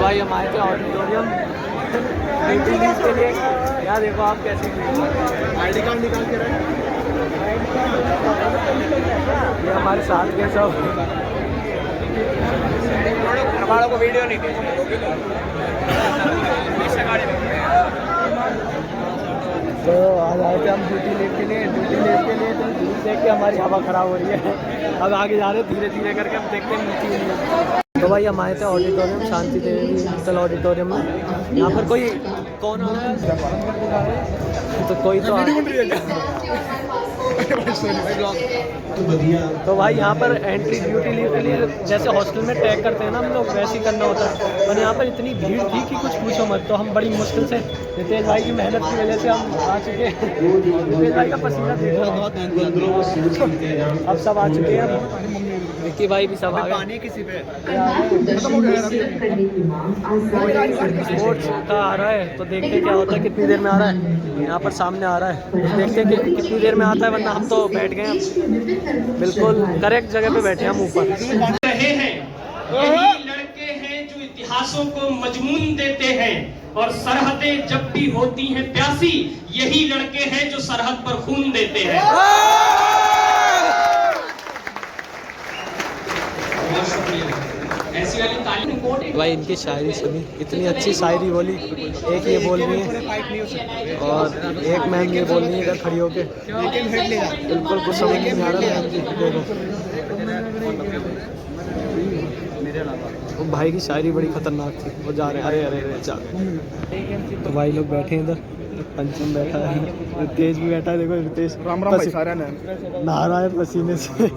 भाई हम आए थे ऑडिटोरियम के लिए। यहाँ देखो आप कैसे आईडी कार्ड निकाल के रहे, ये हमारे साथ के सब हमारे को वीडियो नहीं दे। तो आज आए थे हम ड्यूटी लेट के लिए तो दूर देख के हमारी हवा ख़राब हो रही है। अब आगे जा रहे धीरे धीरे करके हम देखते हैं नीचे नहीं। तो भाई हम आए थे auditorium Shanti Devi digital auditorium में। यहाँ पर कोई कौन आ रहा है तो कोई तो तो भाई यहाँ पर एंट्री ड्यूटी लीव के लिए जैसे हॉस्टल में टैग करते हैं ना हम लोग वैसे ही करना होता है। और यहाँ पर इतनी भीड़ थी कि कुछ पूछो मत। तो हम बड़ी मुश्किल से रितेश भाई की मेहनत की वजह से हम आ चुके हैं। रितेश भाई का पसीना देख रहा अब सब आ चुके हैं। विक्की भाई भी सब आ गए। किसी पे स्पोर्ट्स का आ रहा है तो देखते हैं क्या होता है, कितनी देर में आ रहा है। यहाँ पर सामने आ रहा है, देखते हैं कि कितनी देर में आता है, वरना हम तो बैठ गए हैं बिल्कुल करेक्ट जगह पे बैठे हैं हम ऊपर। रहे हैं यही लड़के हैं जो इतिहासों को मजमून देते हैं और सरहदें जब भी होती हैं प्यासी यही लड़के हैं जो सरहद पर खून देते हैं। ऐसी वाली तालीम इम्पोर्टेंट भाई इनकी शायरी सुनी, इतनी अच्छी शायरी बोली। एक ये बोल रही है और एक मैम ये बोल रही है इधर खड़ी होके, बिल्कुल कुछ समझ नहीं आ रहा मैम जी। देखो वो भाई की शायरी बड़ी खतरनाक थी। वो जा रहे अरे अरे अरे जा रहे। तो भाई लोग बैठे हैं इधर, पंचम बैठा है, रितेश भी बैठा है। देखो रितेश राम राम भाई सारा नहा रहा है पसीने से।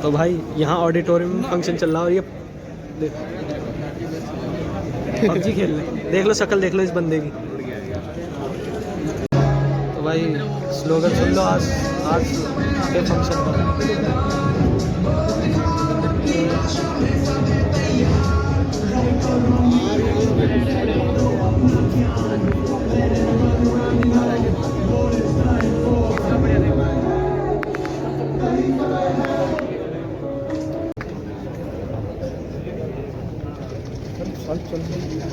तो भाई यहाँ ऑडिटोरियम में फंक्शन चल रहा है और ये पबजी खेल रहे। देख लो शक्ल देख लो इस बंदे की। तो भाई स्लोगन सुन लो आज के फंक्शन पर।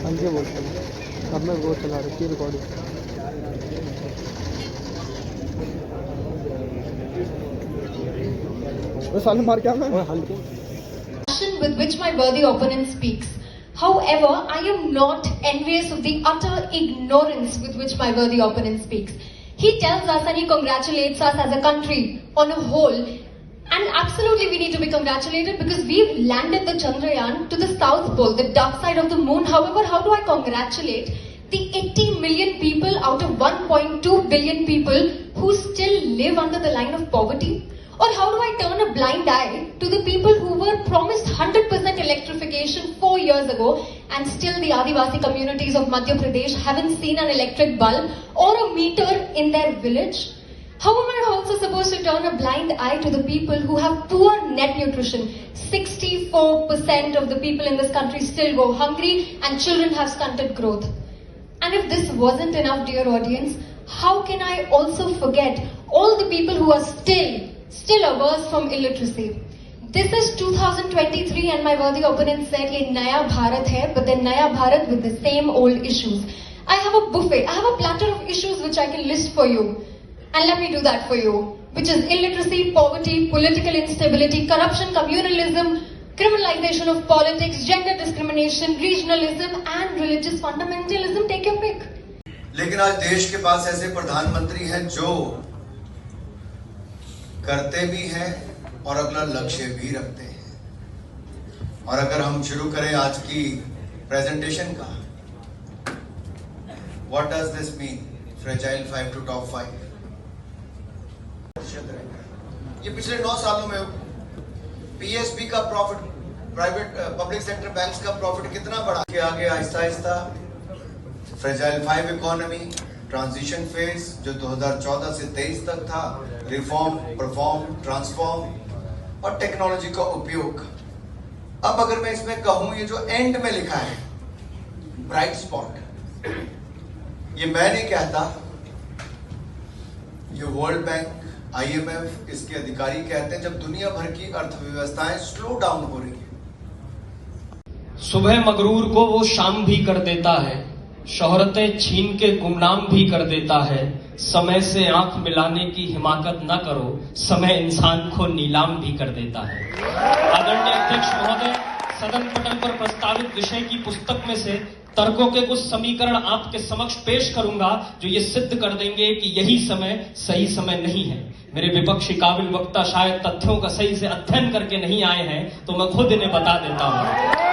हाँ जी बोलते हैं। अब मैं वो चला रही थी रिकॉर्डिंग। मार क्या मैं हल्के with which my worthy opponent speaks. However, I am not envious of the utter ignorance with which my worthy opponent speaks. He tells us and he congratulates us as a country on a whole. And absolutely we need to be congratulated because we've landed the Chandrayaan to the South Pole, the dark side of the moon. However, how do I congratulate the 80 million people out of 1.2 billion people who still live under the line of poverty? Or how do I turn a blind eye to the people who were promised 100% electrification 4 years ago and still the Adivasi communities of Madhya Pradesh haven't seen an electric bulb or a meter in their village? How am I also supposed to turn a blind eye to the people who have poor net nutrition? 64% of the people in this country still go hungry and children have stunted growth. And if this wasn't enough, dear audience, how can I also forget all the people who are still averse from illiteracy? This is 2023 and my worthy opponent said ye Naya Bharat hai, but then Naya Bharat with the same old issues. I have a buffet, I have a platter of issues which I can list for you. And let me do that for you, which is illiteracy, poverty, political instability, corruption, communalism, criminalization of politics, gender discrimination, regionalism and religious fundamentalism. Take your pick. लेकिन आज देश के पास ऐसे प्रधानमंत्री हैं जो करते भी हैं और अपना लक्ष्य भी रखते हैं। और अगर हम शुरू करें आज की प्रेजेंटेशन का, what does this mean fragile 5 to top 5? ये पिछले 9 सालों में पीएसबी का profit, private public sector banks का प्रॉफिट कितना बढ़ा के आगे Aahista Aahista fragile 5 economy, transition phase जो 2014 से 23 तक था, रिफॉर्म, परफॉर्म, ट्रांसफॉर्म और टेक्नोलॉजी का उपयोग। अब अगर मैं इसमें कहूं, ये जो एंड में लिखा है ब्राइट स्पॉट, ये मैं नहीं कहता, ये वर्ल्ड बैंक, IMF, इसके अधिकारी कहते हैं। जब दुनिया भर की अर्थव्यवस्थाएं स्लो डाउन हो रही है, सुबह मगरूर को वो शाम भी कर देता है, शोहरतें छीन के गुमनाम भी कर देता है। समय से आंख मिलाने की हिमाकत न करो, समय इंसान को नीलाम भी कर देता है। आदरणीय अध्यक्ष महोदय, सदन पटल पर प्रस्तावित विषय की पुस्तक में से तर्कों के कुछ समीकरण आपके समक्ष पेश करूंगा जो ये सिद्ध कर देंगे कि यही समय सही समय नहीं है। मेरे विपक्षी काबिल वक्ता शायद तथ्यों का सही से अध्ययन करके नहीं आए हैं, तो मैं खुद इन्हें बता देता हूं।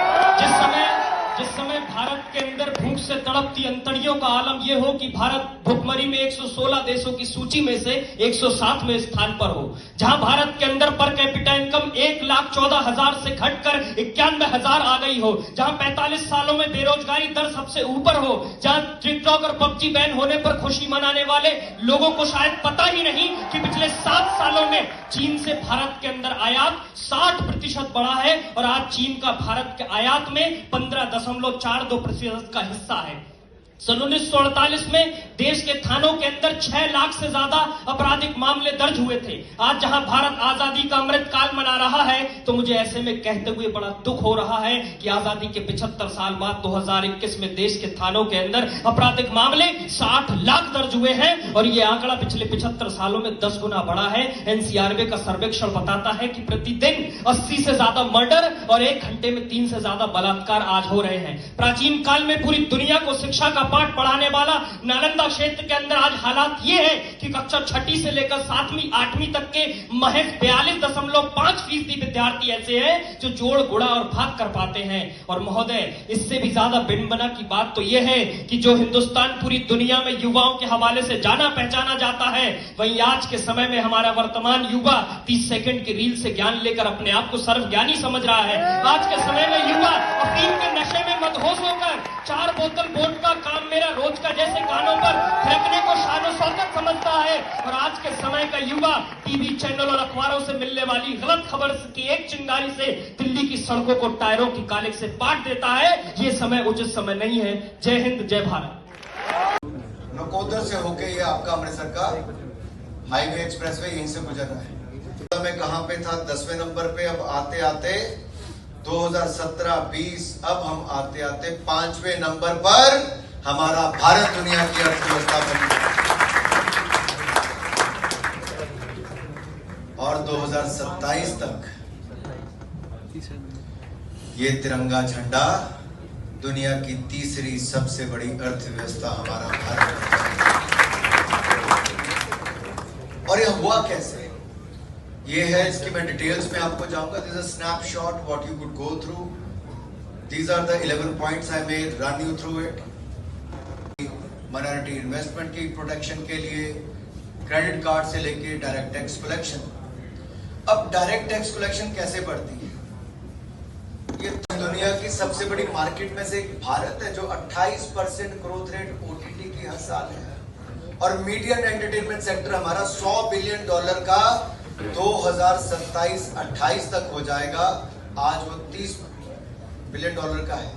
जिस समय भारत के अंदर भूख से तड़पती अंतड़ियों का आलम यह हो कि भारत भुखमरी में 116 देशों की सूची में से 107वें स्थान पर हो, जहां भारत के अंदर पर कैपिटा इनकम 1,14,000 से घटकर 91,000 आ गई हो, जहां 45 सालों में बेरोजगारी दर सबसे ऊपर हो, जहां टिकटॉक और पबजी बैन होने पर खुशी मनाने वाले लोगों को शायद पता ही नहीं कि पिछले 7 सालों में चीन से भारत के अंदर आयात 60% बढ़ा है और आज चीन का भारत के आयात में 15.42% का हिस्सा है। सन 1948 में देश के थानों के अंदर 6 लाख से ज्यादा आपराधिक मामले दर्ज हुए थे। आज जहां भारत आजादी का अमृत काल मना रहा है, तो मुझे ऐसे में कहते हुए बड़ा दुख हो रहा है कि आजादी के 75 साल बाद 2021 में देश के थानों के अंदर आपराधिक मामले 60 लाख दर्ज हुए हैं और यह आंकड़ा पिछले 75 सालों में 10 गुना बढ़ा है। एनसीआरबी का सर्वेक्षण बताता है कि प्रतिदिन 80 से ज्यादा मर्डर और 1 घंटे में 3 से ज्यादा बलात्कार आज हो रहे हैं। प्राचीन काल में पूरी दुनिया को शिक्षा का पाठ पढ़ाने वाला नालंदा क्षेत्र के अंदर आज हालात ये है कि कक्षा 6ठी से लेकर 7वीं 8वीं तक के महज 42.5% विद्यार्थी ऐसे हैं जो जोड़ गुणा और भाग कर पाते हैं। और महोदय, इससे भी ज्यादा बिनबना की बात तो यह है कि जो हिंदुस्तान पूरी दुनिया में युवाओं के हवाले से जाना पहचाना जाता है, वहीं आज के समय में हमारा वर्तमान युवा 30 सेकंड की रील से ज्ञान लेकर अपने आप को सर्वज्ञानी समझ रहा है। आज के समय में युवा अफीम के नशे में मदहोश होकर 4 बोतल वोडका काम मेरा रोज का जैसे कानों पर फेंकने को शान और शौकत समझता है। और आज के समय का युवा टीवी चैनल और अखबारों से मिलने वाली गलत खबर की एक चिंगारी से दिल्ली की सड़कों को टायरों की कालिक से पाट देता है। ये समय उचित समय नहीं है। जय हिंद, जय भारत। नकोदर से होके ये आपका अमृतसर का हाईवे एक्सप्रेसवे यहीं से गुजर रहा है। मैं कहां पे था? 10वें नंबर पे। अब आते आते 2017-20 अब हम आते आते 5वें नंबर पर हमारा भारत दुनिया की अर्थव्यवस्था बनी और 2027 तक ये तिरंगा झंडा दुनिया की तीसरी सबसे बड़ी अर्थव्यवस्था हमारा भारत। और ये हुआ कैसे? ये है, इसकी मैं डिटेल्स में आपको जाऊंगा। This is a snapshot what you could go through. These are the 11 points I may run you through it. Minority investment की प्रोटेक्शन के लिए क्रेडिट कार्ड से लेके डायरेक्ट टैक्स कलेक्शन। अब डायरेक्ट टैक्स कलेक्शन कैसे बढ़ती है? ये दुनिया की सबसे बड़ी मार्केट में से एक भारत है जो 28% ग्रोथ रेट ओटीटी की हर साल है और मीडिया एंड एंटरटेनमेंट सेक्टर हमारा $100 बिलियन का 2027-28 तक हो जाएगा। आज वो $30 बिलियन का है।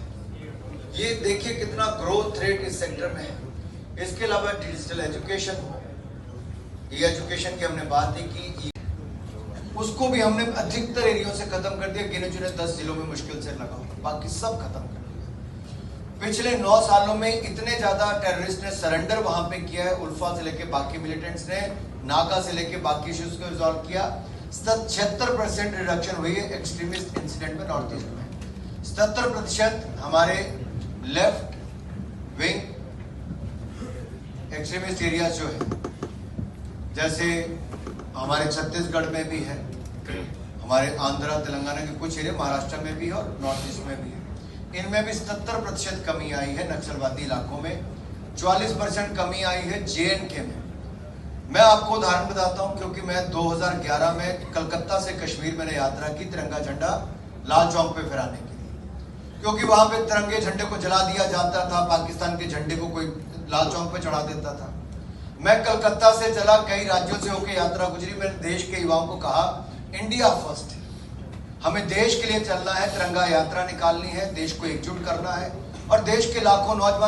ये देखिए कितना ग्रोथ रेट इस सेक्टर में है। इसके अलावा डिजिटल एजुकेशन, ये एजुकेशन की हमने बात ही की, उसको भी हमने अधिकतर एरियो से खत्म कर दिया। गिने चुने 10 जिलों में मुश्किल से लगा, बाकी सब खत्म कर दिया। पिछले 9 सालों में इतने ज्यादा टेररिस्ट ने सरेंडर वहां पे किया है, उल्फा से लेके बाकी मिलिटेंट्स ने, नागा से लेके बाकी इश्यूज को रिजॉल्व किया। 76% रिडक्शन हुई है एक्सट्रीमिस्ट इंसिडेंट में नॉर्थ ईस्ट में। 77% हमारे लेफ्ट विंग एक्सट्रीमिस्ट एरिया जो है, जैसे हमारे छत्तीसगढ़ में भी है, हमारे आंध्रा तेलंगाना के कुछ एरिया, महाराष्ट्र में भी है और नॉर्थ ईस्ट में भी है। इनमें भी 77% कमी आई है नक्सलवादी इलाकों में। 44% कमी आई है जेएनके में। मैं आपको उदाहरण बताता हूं, क्योंकि मैं 2011 में कलकत्ता से कश्मीर मैंने यात्रा की तिरंगा झंडा लाल चौक पे फहराने के लिए, क्योंकि वहां पे तिरंगे झंडे को जला दिया जाता था, पाकिस्तान के झंडे को कोई लाल चौक पे चढ़ा देता था। मैं कलकत्ता से चला, कई राज्यों से होकर यात्रा गुजरी। मैंने देश के युवाओं को कहा, इंडिया फर्स्ट, हमें देश के लिए चलना है, तिरंगा यात्रा निकालनी है, देश को एकजुट करना है और देश के लाखों नौजवान